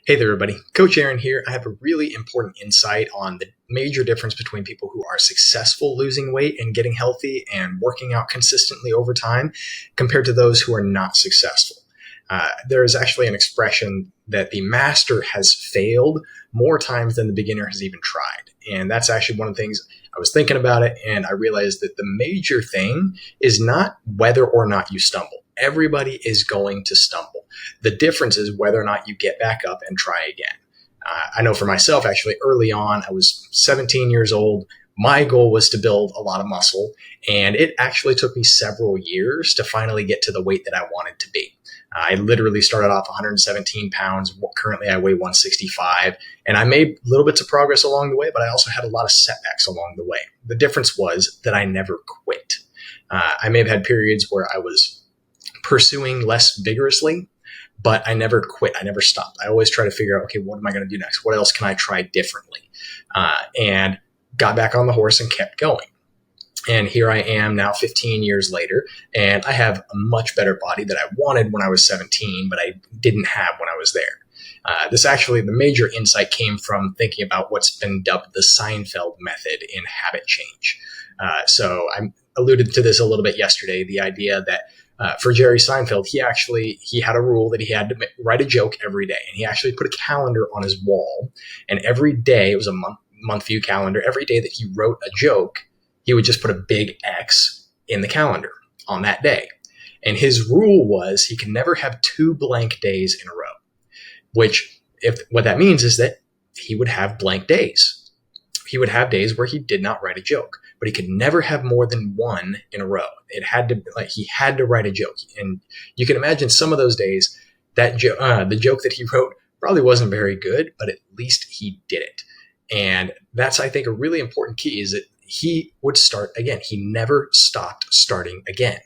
Hey there, everybody. Coach Aaron here. I have a really important insight on the major difference between people who are successful losing weight and getting healthy and working out consistently over time compared to those who are not successful. There is actually an expression that the master has failed more times than the beginner has even tried. And that's actually one of the things I was thinking about it. And I realized that the major thing is not whether or not you stumble. Everybody is going to stumble. The difference is whether or not you get back up and try again. I know for myself, actually, early on, I was 17 years old. My goal was to build a lot of muscle, and it actually took me several years to finally get to the weight that I wanted to be. I literally started off 117 pounds. Currently, I weigh 165, and I made little bits of progress along the way, but I also had a lot of setbacks along the way. The difference was that I never quit. I may have had periods where I was pursuing less vigorously, but I never quit. I never stopped. I always try to figure out, okay, what am I going to do next? What else can I try differently? And got back on the horse and kept going. And here I am now 15 years later, and I have a much better body that I wanted when I was 17, but I didn't have when I was there. The major insight came from thinking about what's been dubbed the Seinfeld Method in habit change. So I alluded to this a little bit yesterday, the idea that for Jerry Seinfeld, he had a rule that he had to write a joke every day. And he actually put a calendar on his wall. And every day, it was a month view calendar, every day that he wrote a joke, he would just put a big X in the calendar on that day. And his rule was he could never have two blank days in a row, what that means is that he would have blank days. He would have days where he did not write a joke, but he could never have more than one in a row. He had to write a joke. And you can imagine some of those days that the joke that he wrote probably wasn't very good, but at least he did it. And that's, I think, a really important key is that he would start again. He never stopped starting again.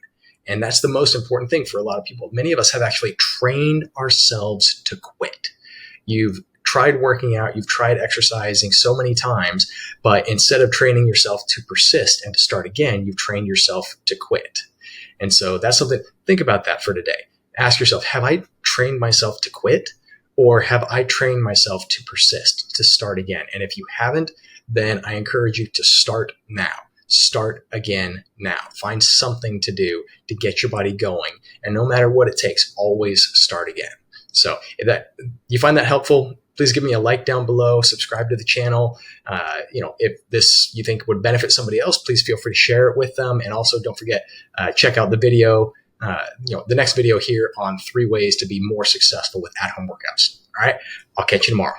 And that's the most important thing for a lot of people. Many of us have actually trained ourselves to quit. You've tried working out, you've tried exercising so many times, but instead of training yourself to persist and to start again, you've trained yourself to quit. And so that's something, think about that for today. Ask yourself, have I trained myself to quit, or have I trained myself to persist, to start again? And if you haven't, then I encourage you to start now. Start again now. Find something to do to get your body going. And no matter what it takes, always start again. So if you find that helpful, please give me a like down below, subscribe to the channel. If this you think would benefit somebody else, please feel free to share it with them. And also don't forget, check out the video, the next video here on 3 ways to be more successful with at-home workouts. All right. I'll catch you tomorrow.